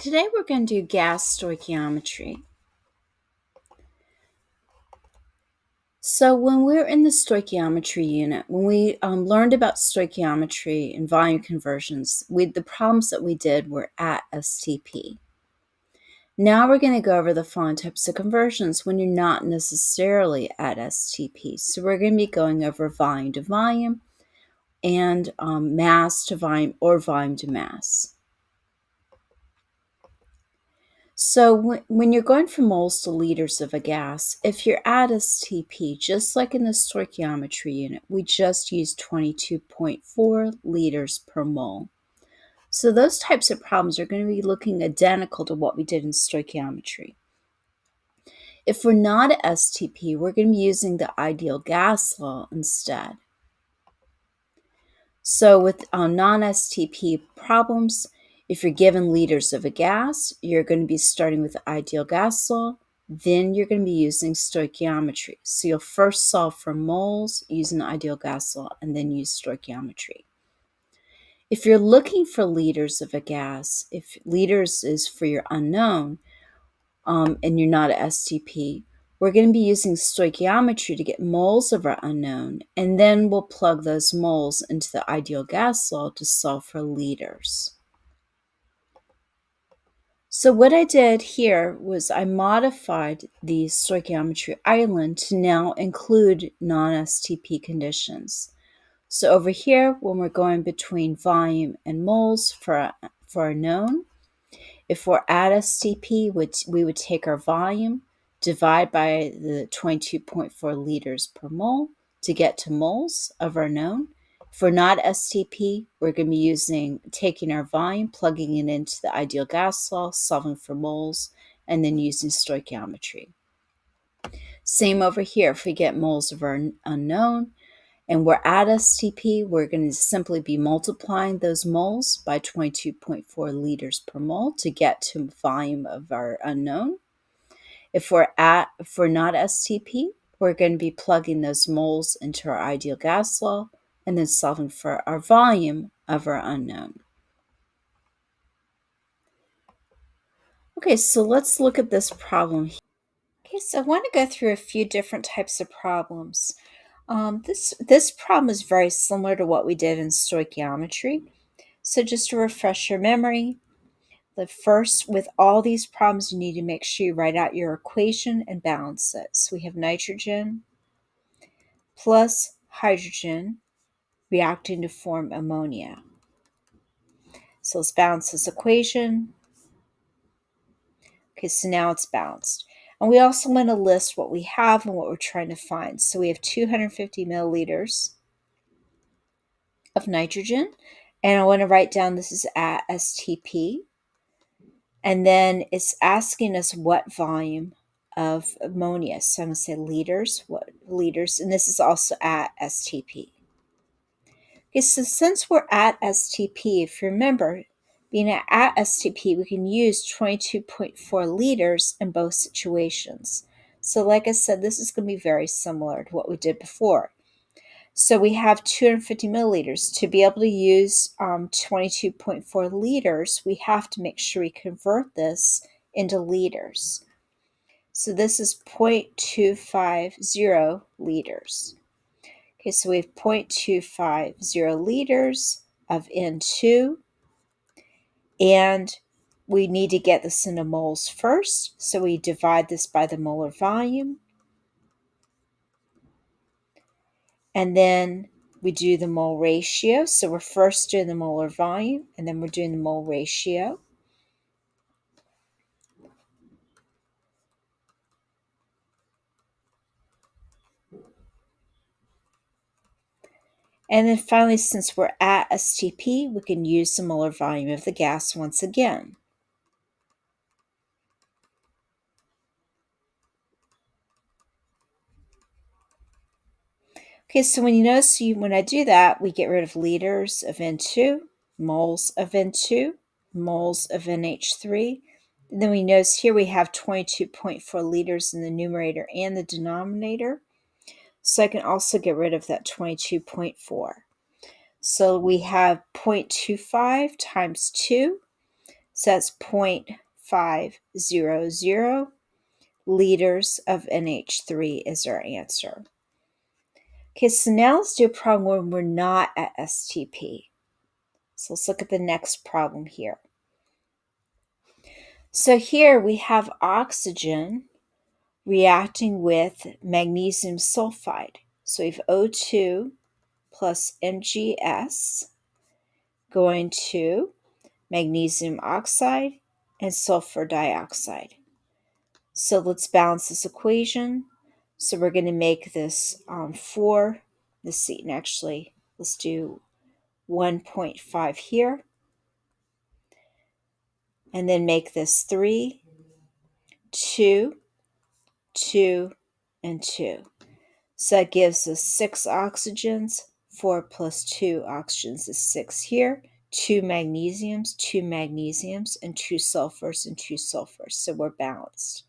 Today we're going to do gas stoichiometry. So when we're in the stoichiometry unit, when we learned about stoichiometry and volume conversions, the problems that we did were at STP. Now we're going to go over the following types of conversions when you're not necessarily at STP. So we're going to be going over volume to volume and mass to volume or volume to mass. So when you're going from moles to liters of a gas, if you're at STP, just like in the stoichiometry unit, we just use 22.4 liters per mole. So those types of problems are going to be looking identical to what we did in stoichiometry. If we're not at STP, we're going to be using the ideal gas law instead. So with non-STP problems, if you're given liters of a gas, you're going to be starting with the ideal gas law. Then you're going to be using stoichiometry. So you'll first solve for moles using the ideal gas law and then use stoichiometry. If you're looking for liters of a gas, if liters is for your unknown and you're not at STP, we're going to be using stoichiometry to get moles of our unknown, and then we'll plug those moles into the ideal gas law to solve for liters. So what I did here was I modified the stoichiometry island to now include non-STP conditions. So over here, when we're going between volume and moles for a known, if we're at STP, we would take our volume, divide by the 22.4 liters per mole to get to moles of our known. If we're not STP, we're going to be taking our volume, plugging it into the ideal gas law, solving for moles, and then using stoichiometry. Same over here. If we get moles of our unknown, and we're at STP, we're going to simply be multiplying those moles by 22.4 liters per mole to get to volume of our unknown. If we're not STP, we're going to be plugging those moles into our ideal gas law and then solving for our volume of our unknown. Okay, so let's look at this problem here. Okay, so I want to go through a few different types of problems. This problem is very similar to what we did in stoichiometry. So just to refresh your memory, with all these problems, you need to make sure you write out your equation and balance it. So we have nitrogen plus hydrogen reacting to form ammonia. So let's balance this equation. Okay, so now it's balanced. And we also want to list what we have and what we're trying to find. So we have 250 milliliters of nitrogen. And I want to write down this is at STP. And then it's asking us what volume of ammonia. So I'm going to say liters, what liters, and this is also at STP. Okay, so since we're at STP, if you remember, being at STP, we can use 22.4 liters in both situations. So like I said, this is going to be very similar to what we did before. So we have 250 milliliters. To be able to use 22.4 liters, we have to make sure we convert this into liters. So this is 0.250 liters. Okay, so we have 0.250 liters of N2, and we need to get this into moles first. So we divide this by the molar volume, and then we do the mole ratio. So we're first doing the molar volume, and then we're doing the mole ratio. And then finally, since we're at STP, we can use the molar volume of the gas once again. Okay, so when you notice when I do that, we get rid of liters of N2, moles of N2, moles of NH3. And then we notice here we have 22.4 liters in the numerator and the denominator. So I can also get rid of that 22.4. So we have 0.25 times 2. So that's 0.500 liters of NH3 is our answer. Okay, so now let's do a problem where we're not at STP. So let's look at the next problem here. So here we have oxygen reacting with magnesium sulfide. So we have O2 plus MgS going to magnesium oxide and sulfur dioxide. So let's balance this equation. So we're going to make this 4, and actually let's do 1.5 here, and then make this 3, 2, 2, and 2. So that gives us 6 oxygens. 4 plus 2 oxygens is 6 here. 2 magnesiums, and 2 sulfurs, and 2 sulfurs. So we're balanced.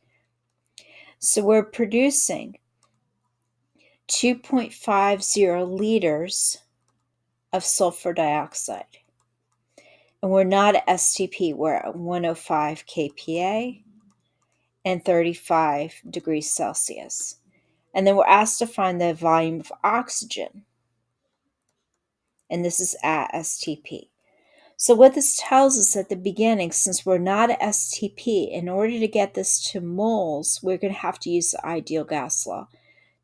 So we're producing 2.50 liters of sulfur dioxide. And we're not at STP, we're at 105 kPa and 35 degrees Celsius. And then we're asked to find the volume of oxygen. And this is at STP. So what this tells us at the beginning, since we're not at STP, in order to get this to moles, we're going to have to use the ideal gas law.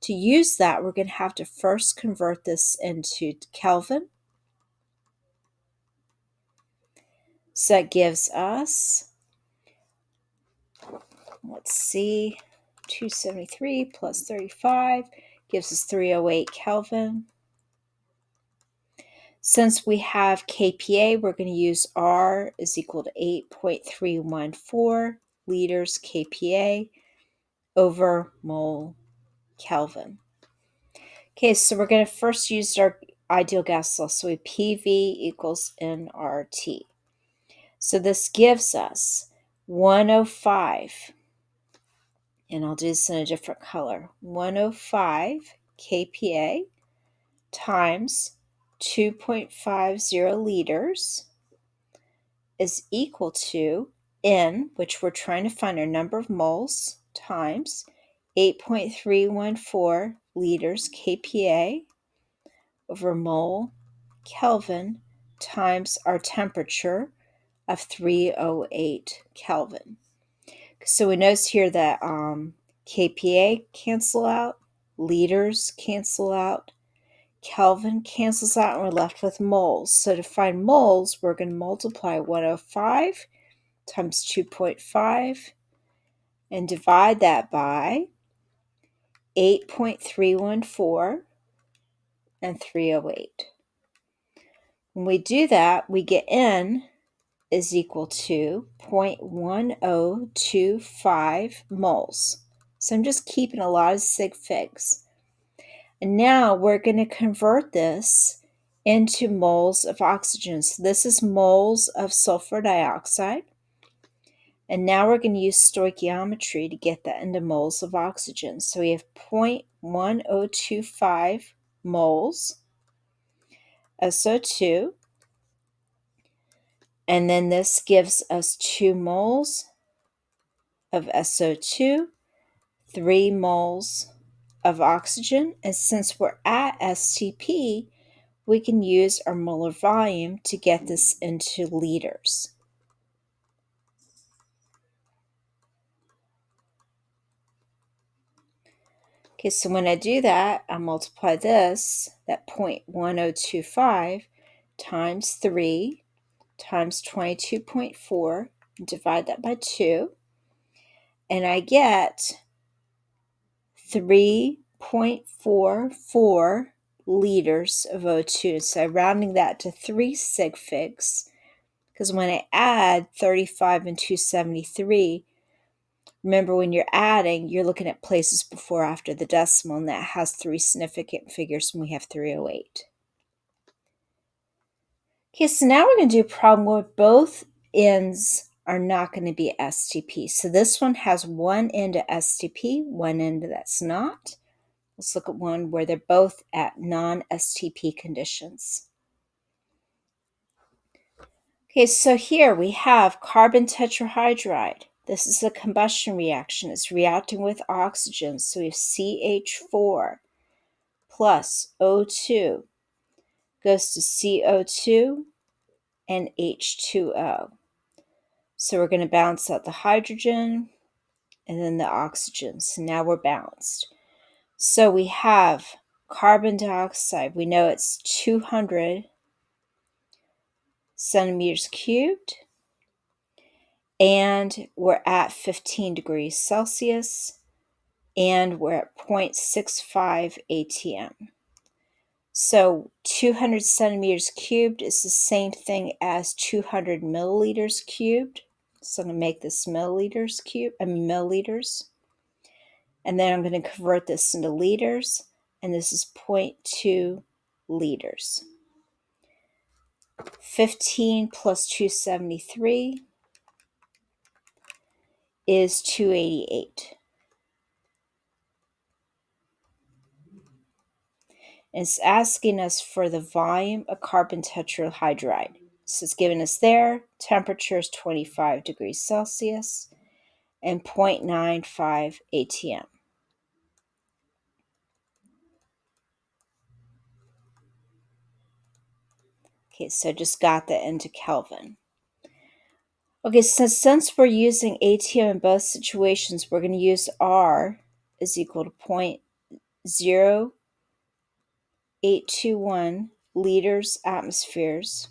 To use that, we're going to have to first convert this into Kelvin. So that gives us, let's see, 273 plus 35 gives us 308 Kelvin. Since we have kPa, we're going to use R is equal to 8.314 liters kPa over mole Kelvin. Okay, so we're going to first use our ideal gas law. So we PV equals nRT. So this gives us 105, and I'll do this in a different color, 105 kPa times 2.50 liters is equal to N, which we're trying to find our number of moles, times 8.314 liters kPa over mole Kelvin times our temperature of 308 Kelvin. So we notice here that kPa cancel out, liters cancel out, Kelvin cancels out, and we're left with moles. So to find moles, we're going to multiply 105 times 2.5 and divide that by 8.314 and 308. When we do that, we get N is equal to 0.1025 moles. So I'm just keeping a lot of sig figs. And now we're going to convert this into moles of oxygen. So this is moles of sulfur dioxide. And now we're going to use stoichiometry to get that into moles of oxygen. So we have 0.1025 moles SO2. And then this gives us 2 moles of SO2, 3 moles of oxygen. And since we're at STP, we can use our molar volume to get this into liters. Okay, so when I do that, I multiply this, that 0.1025 times 3 times 22.4, and divide that by 2, and I get 3.44 liters of O2. So rounding that to 3 sig figs, because when I add 35 and 273, remember when you're adding, you're looking at places before after the decimal, and that has 3 significant figures, and we have 308. Okay, so now we're going to do a problem where both ends are not going to be STP. So this one has one end at STP, one end that's not. Let's look at one where they're both at non-STP conditions. Okay, so here we have carbon tetrahydride. This is a combustion reaction. It's reacting with oxygen. So we have CH4 plus O2 goes to CO2 and H2O. So we're going to balance out the hydrogen and then the oxygen. So now we're balanced. So we have carbon dioxide. We know it's 200 centimeters cubed. And we're at 15 degrees Celsius. And we're at 0.65 atm. So 200 centimeters cubed is the same thing as 200 milliliters cubed. So I'm going to make this milliliters. And then I'm going to convert this into liters. And this is 0.2 liters. 15 plus 273 is 288. It's asking us for the volume of carbon tetrahydride. So it's giving us there, temperature is 25 degrees Celsius and 0.95 atm. Okay, so just got that into Kelvin. Okay, so since we're using atm in both situations, we're going to use R is equal to 0.0821 liters atmospheres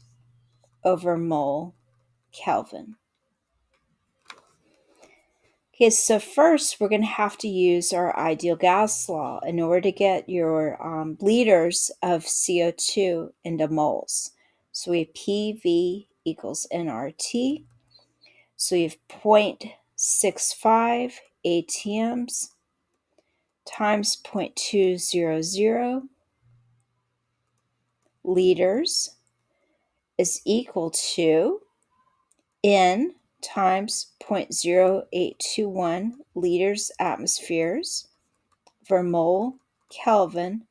over mole Kelvin. Okay, so first we're going to have to use our ideal gas law in order to get your liters of CO2 into moles. So we have PV equals nRT. So we have 0.65 atms times 0.200 liters is equal to N times 0.0821 liters atmospheres per mole Kelvin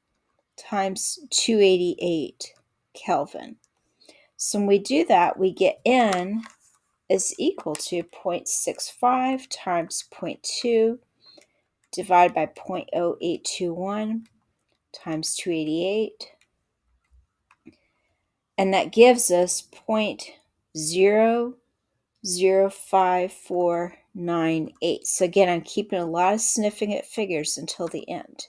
times 288 Kelvin. So when we do that, we get N is equal to 0.65 times 0.2 divided by 0.0821 times 288. And that gives us 0.005498. So again, I'm keeping a lot of significant figures until the end.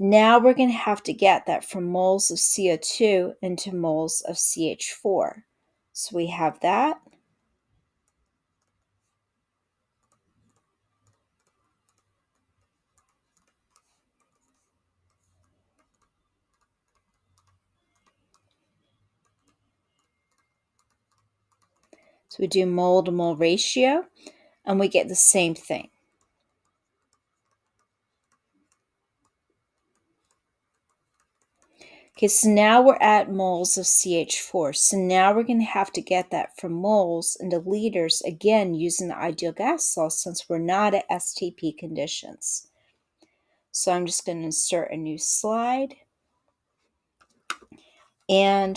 Now we're going to have to get that from moles of CO2 into moles of CH4. So we have that. So we do mole to mole ratio, and we get the same thing. Okay, so now we're at moles of CH4. So now we're going to have to get that from moles into liters, again, using the ideal gas law since we're not at STP conditions. So I'm just going to insert a new slide. And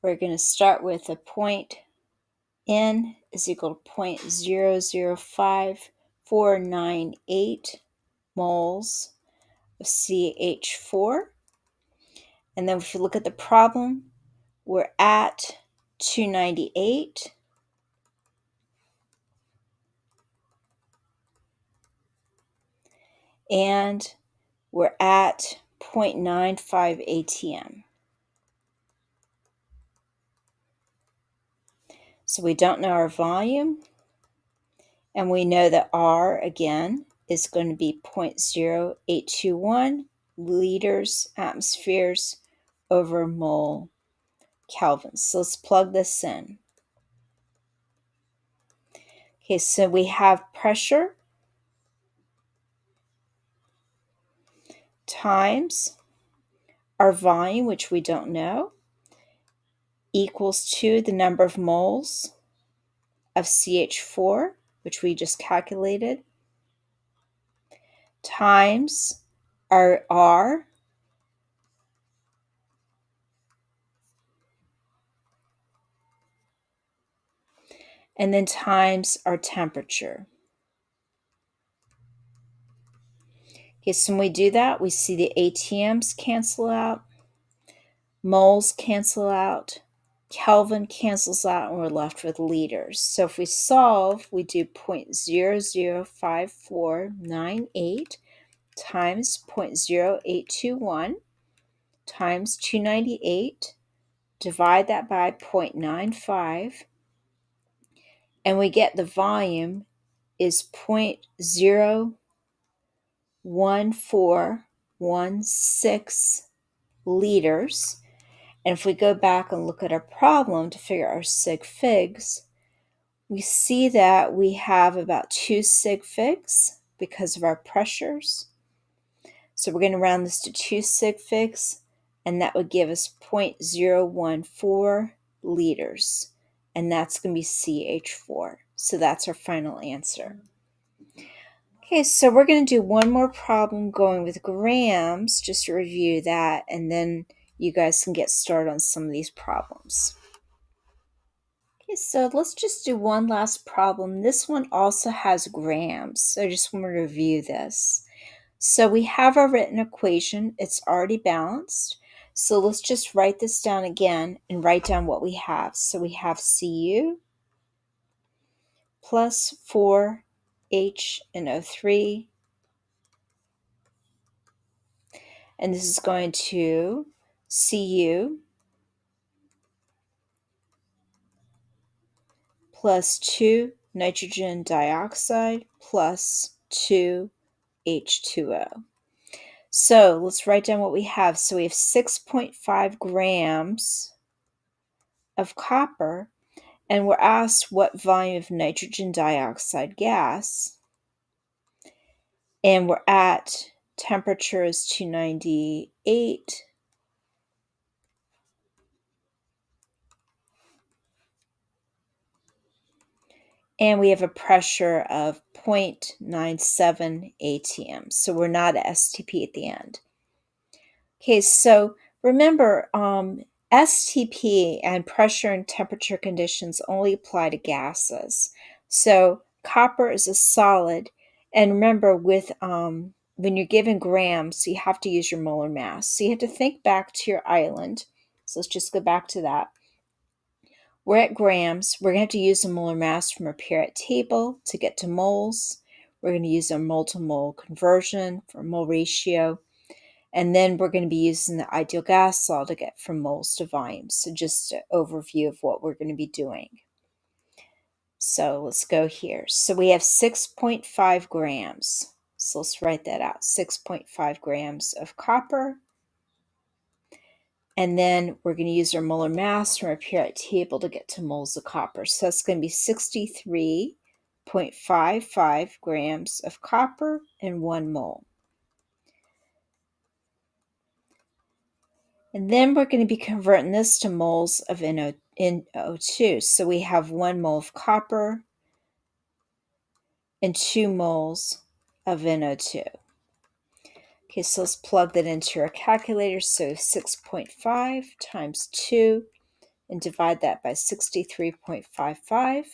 we're going to start with a point. N is equal to 0.005498 moles of CH4. And then if you look at the problem, we're at 298. And we're at 0.95 atm. So we don't know our volume. And we know that R, again, is going to be 0.0821 liters atmospheres over mole Kelvin. So let's plug this in. Okay, so we have pressure times our volume, which we don't know, equals to the number of moles of CH4, which we just calculated, times our R, and then times our temperature. Okay, so when we do that, we see the ATMs cancel out, moles cancel out, Kelvin cancels out, and we're left with liters. So if we solve, we do 0.005498 times 0.0821 times 298, divide that by 0.95, and we get the volume is 0.01416 liters. And if we go back and look at our problem to figure our sig figs, we see that we have about 2 sig figs because of our pressures. So we're going to round this to 2 sig figs, and that would give us 0.014 liters. And that's going to be CH4. So that's our final answer. Okay, so we're going to do one more problem going with grams, just to review that, and then you guys can get started on some of these problems. Okay, so let's just do one last problem. This one also has grams, so I just want to review this. So we have our written equation. It's already balanced. So let's just write this down again and write down what we have. So we have Cu plus 4HNO3, and this is going to Cu plus 2 nitrogen dioxide plus 2 H2O. So let's write down what we have. So we have 6.5 grams of copper, and we're asked what volume of nitrogen dioxide gas, and we're at temperature is 298, and we have a pressure of 0.97 atm. So we're not at STP at the end. Okay, so remember, STP and pressure and temperature conditions only apply to gases. So copper is a solid, and remember with when you're given grams, you have to use your molar mass. So you have to think back to your island. So let's just go back to that. We're at grams. We're going to have to use a molar mass from our periodic table to get to moles. We're going to use a mole to mole conversion for mole ratio. And then we're going to be using the ideal gas law to get from moles to volumes. So just an overview of what we're going to be doing. So let's go here. So we have 6.5 grams. So let's write that out. 6.5 grams of copper. And then we're going to use our molar mass from our periodic table to get to moles of copper. So that's going to be 63.55 grams of copper in 1 mole. And then we're going to be converting this to moles of NO2. So we have 1 mole of copper and 2 moles of NO2. Okay, so let's plug that into our calculator. So 6.5 times 2 and divide that by 63.55.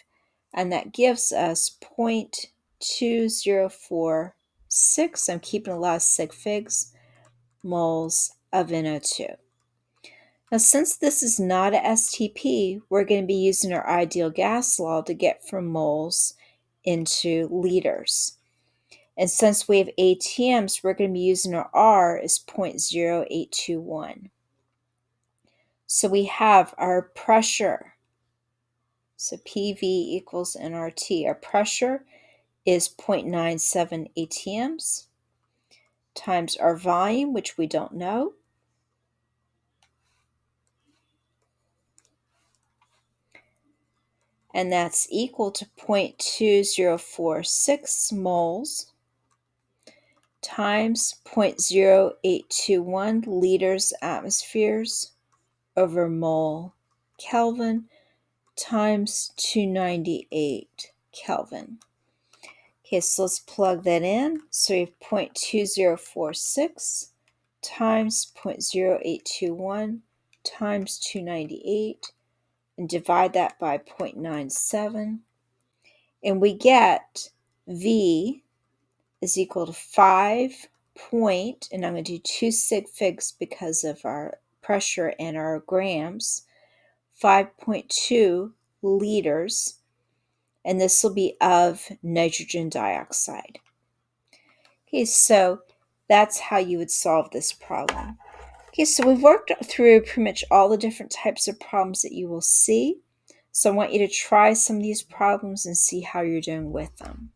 And that gives us 0.2046. I'm keeping a lot of sig figs, moles of NO2. Now, since this is not a STP, we're going to be using our ideal gas law to get from moles into liters. And since we have ATMs, we're going to be using our R as 0.0821. So we have our pressure. So PV equals nRT. Our pressure is 0.97 ATMs times our volume, which we don't know, and that's equal to 0.2046 moles times 0.0821 liters atmospheres over mole Kelvin times 298 Kelvin. Okay, so let's plug that in. So we have 0.2046 times 0.0821 times 298, and divide that by 0.97, And we get V is equal to 5 point, and I'm going to do 2 sig figs because of our pressure and our grams, 5.2 liters, and this will be of nitrogen dioxide. Okay, so that's how you would solve this problem. Okay, so we've worked through pretty much all the different types of problems that you will see. So I want you to try some of these problems and see how you're doing with them.